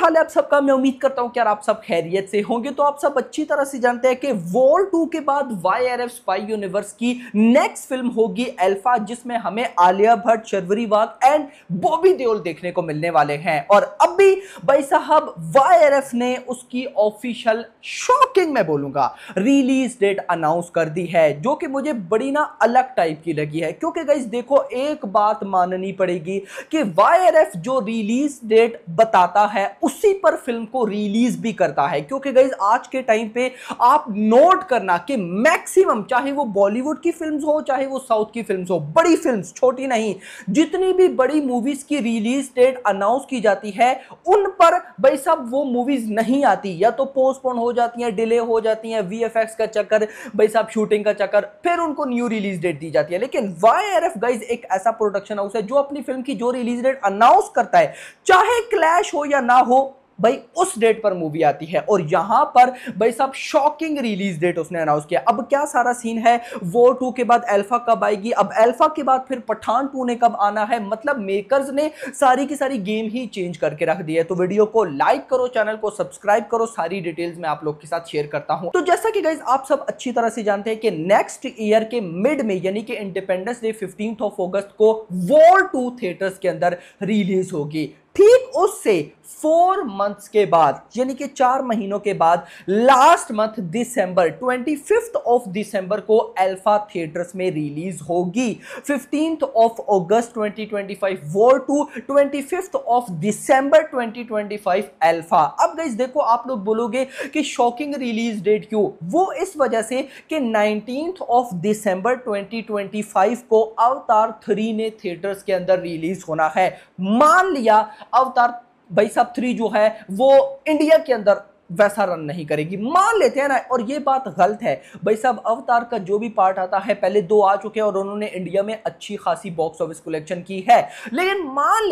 हाल है आप सबका। मैं उम्मीद करता हूं कि यार आप सब खैरियत से होंगे। तो आप सब अच्छी तरह से जानते हैं कि वॉर 2 के बाद YRF स्पाई यूनिवर्स की नेक्स्ट फिल्म होगी अल्फा, जिसमें हमें आलिया भट्ट, शर्वरी वाग एंड बॉबी देओल देखने को मिलने वाले हैं। और अब भी भाई साहब YRF ने उसकी ऑफिशियल शॉकिंग मैं बोलूंगा रिलीज डेट अनाउंस कर दी है, जो कि मुझे बड़ी ना अलग टाइप की लगी है। क्योंकि गाइस देखो, एक बात माननी पड़ेगी कि YRF जो रिलीज डेट बताता है उसी पर फिल्म को रिलीज भी करता है। क्योंकि गाइस आज के टाइम पे आप नोट करना कि मैक्सिमम, चाहे वो बॉलीवुड की फिल्म्स हो चाहे वो साउथ की फिल्म्स हो, बड़ी फिल्म्स छोटी नहीं, जितनी भी बड़ी मूवीज की रिलीज डेट अनाउंस की जाती है उन पर भाई साहब वो मूवीज नहीं आती, या तो पोस्टपोन हो जाती हैं, डिले हो जाती हैं, VFX का चक्कर, भाई साहब शूटिंग का चक्कर, फिर उनको न्यू रिलीज डेट दी जाती है। लेकिन YRF गाइस एक ऐसा प्रोडक्शन हाउस है जो अपनी फिल्म की जो रिलीज डेट अनाउंस करता है, चाहे क्लैश हो या ना हो, भाई उस डेट पर मूवी आती है। और यहां पर भाई साहब शॉकिंग रिलीज डेट उसने अनाउंस किया। अब क्या सारा सीन है, वॉर 2 के बाद अल्फा कब आएगी, अब अल्फा के बाद फिर पठान 2 ने कब आना है, मतलब मेकर्स ने सारी की सारी गेम ही चेंज करके रख दी है। तो वीडियो को लाइक करो, चैनल को सब्सक्राइब करो, सारी डिटेल्स मैं आप लोग के साथ शेयर करता हूं। तो जैसा कि गाइस आप सब अच्छी तरह से जानते हैं कि नेक्स्ट ईयर के मिड में, यानी कि इंडिपेंडेंस डे 15 अगस्त को वॉर 2 थिएटर्स के अंदर रिलीज होगी। ठीक उससे 4 मंथ्स के बाद, यानी कि 4 महीनों के बाद, लास्ट मंथ दिसंबर 25 दिसंबर को अल्फा थिएटर्स में रिलीज होगी। 15 अगस्त 2025 वॉर 2, 25 दिसंबर 2025 अल्फा। अब गाइस देखो, आप लोग बोलोगे कि शॉकिंग रिलीज डेट क्यों, वो इस वजह से कि 19 दिसंबर 2025 को अवतार 3 ने थिएटर्स के अंदर रिलीज होना है। मान लिया अवतार भाई साहब 3 जो है वो इंडिया के अंदर वैसा रन नहीं करेगी, मान लेते हैं ना, और ये बात गलत है भाई साहब। अवतार का जो भी पार्ट आता है, पहले 2 आ चुके हैं और उन्होंने इंडिया में अच्छी खासी बॉक्स ऑफिस कलेक्शन की है। लेकिन मान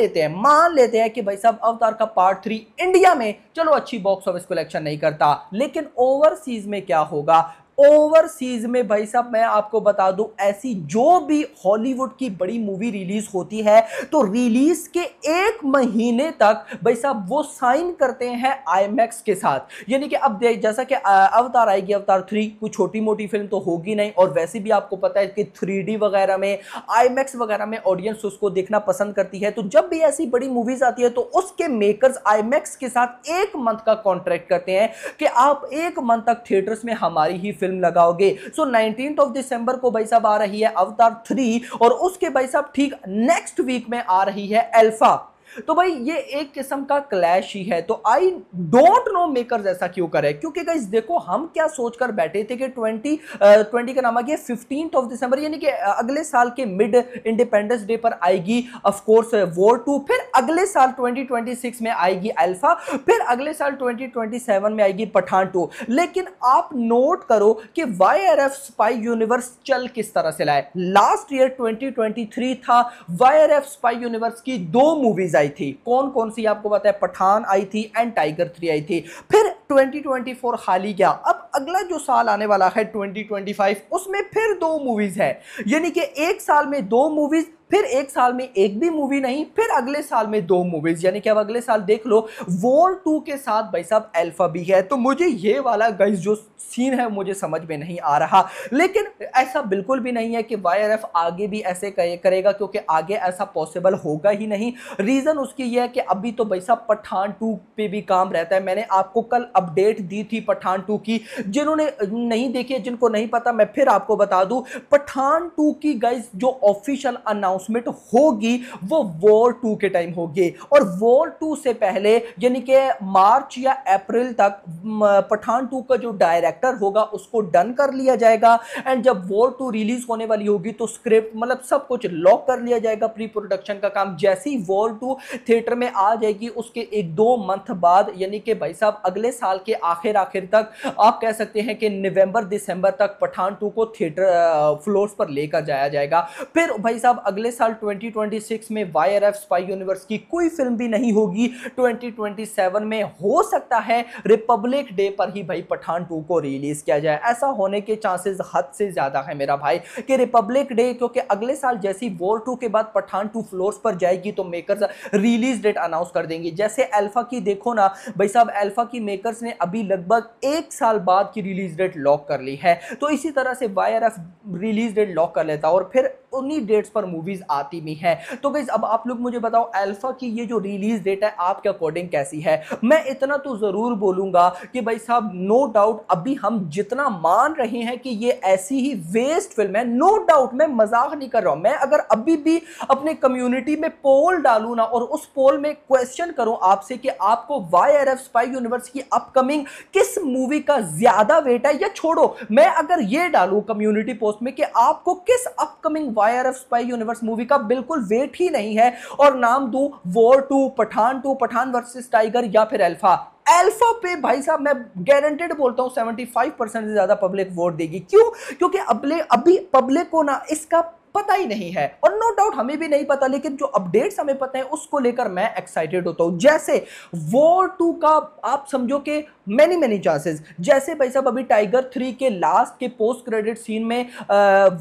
लेते हैं कि भाई साहब अवतार का पार्ट 3 इंडिया में चलो अच्छी बॉक्स ऑफिस कलेक्शन नहीं करता, लेकिन ओवरसीज में क्या होगा। ओवरसीज में भाई साहब मैं आपको बता दूं, ऐसी जो भी हॉलीवुड की बड़ी मूवी रिलीज होती है तो रिलीज के 1 महीने तक भाई साहब वो साइन करते हैं IMAX के साथ। यानी कि अब जैसा कि अवतार आएगी, अवतार 3 कोई छोटी मोटी फिल्म तो होगी नहीं, और वैसे भी आपको पता है कि 3D वगैरह में, IMAX वगैरह में ऑडियंस उसको देखना पसंद करती है। तो जब भी ऐसी बड़ी मूवीज आती है तो उसके मेकर्स IMAX के साथ 1 मंथ का कॉन्ट्रैक्ट करते हैं कि आप 1 मंथ तक थिएटर्स में हमारी ही फिल्म लगाओगे। सो 19 दिसंबर को भाई साहब आ रही है अवतार 3, और उसके भाई साहब ठीक नेक्स्ट वीक में आ रही है अल्फा। तो भाई ये एक किस्म का क्लैश ही है। तो आई डोंट नो मेकर्स ऐसा क्यों करे, क्योंकि गाइस देखो, हम क्या सोचकर बैठे थे कि 20 का नाम आ गया 15 दिसंबर, यानी कि अगले साल के मिड इंडिपेंडेंस डे पर आएगी ऑफ कोर्स वॉर 2, फिर अगले साल 2026 में आएगी अल्फा, फिर अगले साल 2027 में आएगी पठान 2। लेकिन आप नोट करो कि YRF स्पाई यूनिवर्स चल किस तरह से लाए। लास्ट ईयर 2023 था, YRF स्पाई यूनिवर्स की 2 मूवीज आई थी। कौन कौन सी आपको पता है, पठान आई थी एंड टाइगर 3 आई थी। फिर 2024 खाली गया। अब अगला जो साल आने वाला है 2025, उसमें फिर 2 मूवीज है, यानी कि 1 साल में 2 मूवीज, फिर 1 साल में एक भी मूवी नहीं, फिर अगले साल में 2 मूवीज, यानी कि अब अगले साल देख लो वॉर 2 के साथ भाई साहब अल्फा भी है। तो मुझे ये वाला गाइस जो सीन है मुझे समझ में नहीं आ रहा। लेकिन ऐसा बिल्कुल भी नहीं है कि YRF आगे भी ऐसे करेगा, क्योंकि आगे ऐसा पॉसिबल होगा ही नहीं। रीजन उसकी ये है कि अभी तो भाई साहब पठान 2 पे भी काम रहता है। मैंने आपको कल अपडेट दी थी पठान 2 की, जिन्होंने नहीं देखी है, जिनको नहीं पता, मैं फिर आपको बता दूं, पठान 2 की गाइस जो ऑफिशियल अनाउंसमेंट होगी वो वॉर 2 के टाइम होगी। और वॉर 2 से पहले, यानी कि मार्च या अप्रैल तक, पठान 2 का जो डायरेक्टर होगा उसको डन कर लिया जाएगा। एंड जब वॉर 2 रिलीज होने वाली होगी तो स्क्रिप्ट, मतलब सब कुछ लॉक कर लिया जाएगा, प्री प्रोडक्शन का काम। जैसे ही वॉर 2 थिएटर में आ जाएगी उसके 1-2 मंथ बाद, यानी कि भाई साहब अगले साल के आखिर तक, आप कह सकते हैं कि नवंबर दिसंबर तक पठान 2 को थिएटर फ्लोर्स पर लेकर जाया जाएगा। फिर भाई साहब अगले अगले साल 2026 में YRF स्पाई यूनिवर्स की कोई फिल्म भी नहीं होगी। 2027 में हो सकता है रिपब्लिक डे पर ही भाई पठान 2 को रिलीज किया जाए। ऐसा होने के चांसेस हद से ज्यादा है मेरा भाई कि रिपब्लिक डे, क्योंकि अगले साल जैसी वॉर 2 के बाद पठान 2 फ्लोर्स पर जाएगी तो मेकर्स रिलीज डेट अनाउंस कर देंगे। जैसे अल्फा की देखो ना भाई साहब, अल्फा की मेकर्स ने अभी लगभग 1 साल बाद की रिलीज डेट लॉक कर ली है, तो इसी तरह से YRF रिलीज डेट लॉक कर लेता और फिर उन्हीं डेट्स पर मूवीज आती भी हैं। तो गाइस अब आप लोग मुझे बताओ अल्फा की ये जो रिलीज डेट है आपके अकॉर्डिंग कैसी है? मैं इतना तो जरूर बोलूंगा कि भाई साहब नो डाउट अभी हम जितना मान रहे हैं कि ये ऐसी ही वेस्ट फिल्म है, नो डाउट, मैं मजाक नहीं कर रहा हूं। मैं अगर अभी भी अपने कम्युनिटी में पोल डालूं ना और उस पोल में क्वेश्चन करूं आपसे कि आपको YRF स्पाई यूनिवर्स की अपकमिंग किस मूवी का ज्यादा वेट है, या छोड़ो मैं अगर ये डालूं कम्युनिटी पोस्ट में कि आपको किस upcoming YRF spy universe movie का बिल्कुल वेट ही नहीं है, और नाम दूं War 2, Pathaan 2, Pathaan versus Tiger या फिर अल्फा, अल्फा पे भाई साहब मैं गारंटेड बोलता हूं 75% से ज्यादा पब्लिक वोट देगी। क्यों? क्योंकि अभी पब्लिक को ना इसका पता ही नहीं है, और नो डाउट हमें भी नहीं पता, लेकिन जो अपडेट्स हमें पता है उसको लेकर मैं एक्साइटेड होता हूं। जैसे वॉर 2 का आप समझो कि मेनी चांसेस, जैसे भाई साहब अभी टाइगर 3 के लास्ट के पोस्ट क्रेडिट सीन में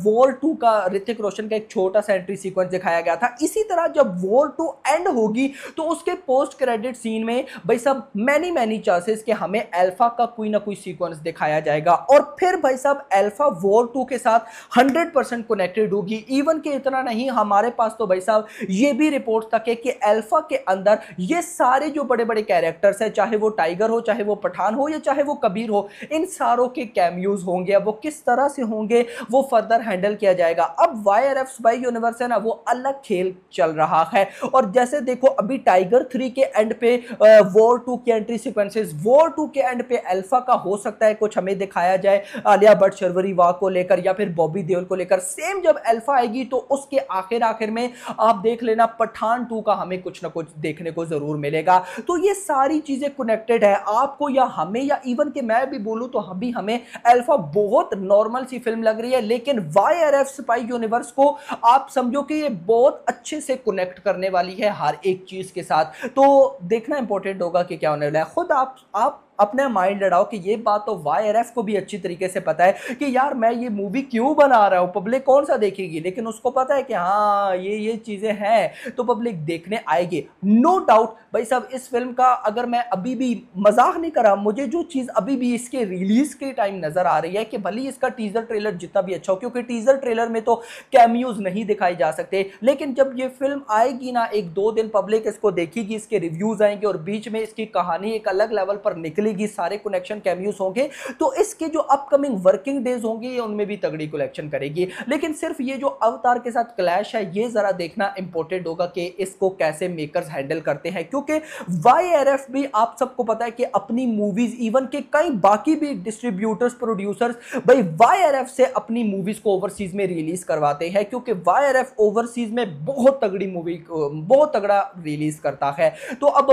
वॉर 2 का ऋतिक रोशन का एक छोटा सा एंट्री सीक्वेंस दिखाया गया था। इसी तरह जब वॉर 2 एंड होगी तो उसके पोस्ट क्रेडिट सीन में भाई साहब मेनी चांसेस कि हमें अल्फा का कोई ना कोई सीक्वेंस दिखाया जाएगा, और फिर भाई साहब अल्फा वॉर 2 के साथ 100% कनेक्टेड होगी। इवन के इतना नहीं, हमारे पास तो भाई साहब ये भी रिपोर्ट तक है कि अल्फा के अंदर ये सारे जो बड़े बड़े कैरेक्टर्स हैं, चाहे वो टाइगर हो, चाहे वो पठान हो, या चाहे वो कबीर हो, इन सारों के कैमियोज होंगे। अब वो किस तरह से होंगे वो फर्दर हैंडल किया जाएगा। अब YRF स्पाई यूनिवर्स है ना, वो अलग खेल चल रहा है। और जैसे देखो अभी टाइगर 3 के एंड पे वॉर 2 की एंट्री सीक्वेंसेस, वॉर 2 के एंड पे अल्फा का हो सकता है कुछ हमें दिखाया जाए आलिया भट्ट शर्वरी वाह को लेकर या फिर बॉबी देओल को लेकर। सेम जब अल्फा आएगी तो उसके आखिर में आप देख लेना पठान 2 का हमें कुछ ना कुछ देखने को जरूर मिलेगा। तो ये सारी चीजें कनेक्टेड है। आपको या हमें या इवन के मैं भी बोलूं तो हमें अल्फा बहुत नॉर्मल सी फिल्म लग रही है, लेकिन YRF स्पाई यूनिवर्स को आप समझो कि ये बहुत अच्छे से कनेक्ट करने वाली है हर एक चीज के साथ। तो देखना इंपॉर्टेंट होगा कि क्या होने वाला है। खुद आप अपने माइंड लड़ाओ कि ये बात तो YRF को भी अच्छी तरीके से पता है कि यार मैं ये मूवी क्यों बना रहा हूं, पब्लिक कौन सा देखेगी, लेकिन उसको पता है कि हाँ ये चीजें हैं तो पब्लिक देखने आएगी। नो डाउट भाई साहब इस फिल्म का अगर मैं अभी भी मजाक नहीं कर रहा, मुझे जो चीज अभी भी इसके रिलीज के टाइम नजर आ रही है कि भले इसका टीजर ट्रेलर जितना भी अच्छा हो, क्योंकि टीजर ट्रेलर में तो कैमियोज नहीं दिखाई जा सकते, लेकिन जब ये फिल्म आएगी ना 1-2 दिन पब्लिक इसको देखेगी, इसके रिव्यूज आएंगे और बीच में इसकी कहानी एक अलग लेवल पर निकलेगी, सारे कनेक्शन कैमियोज होंगे, तो इसके जो अपकमिंग वर्किंग डेज होंगे ये उनमें भी तगड़ी कलेक्शन करेगी। लेकिन सिर्फ ये जो अवतार के साथ क्लैश है ये जरा देखना इंपॉर्टेंट होगा कि इसको कैसे मेकर्स हैंडल करते हैं, क्योंकि YRF भी आप सबको पता है कि अपनी मूवीज इवन के कई बाकी भी डिस्ट्रीब्यूटर्स प्रोड्यूसर्स भाई YRF से अपनी मूवीज को ओवरसीज में रिलीज करवाते हैं, क्योंकि YRF ओवरसीज में बहुत तगड़ी मूवी बहुत तगड़ा रिलीज करता है। तो अब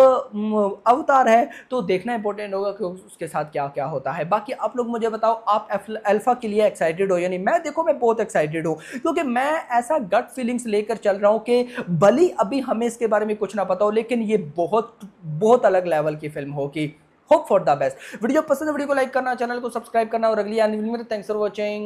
अवतार है तो देखना इंपॉर्टेंट होगा कि उसके साथ क्या क्या होता है। बाकी आप लोग मुझे बताओ आप अल्फा के लिए एक्साइटेड हो या नहीं? मैं बहुत एक्साइटेड हूं, क्योंकि मैं ऐसा गट फीलिंग्स लेकर चल रहा हूं कि भली अभी हमें इसके बारे में कुछ ना पता हो, लेकिन ये बहुत अलग लेवल की फिल्म होगी। Hope for the best. Video पसंद है वीडियो को लाइक करना, चैनल को सब्सक्राइब करना और अगली आने वाली वीडियो में थैंक्स फॉर वॉचिंग।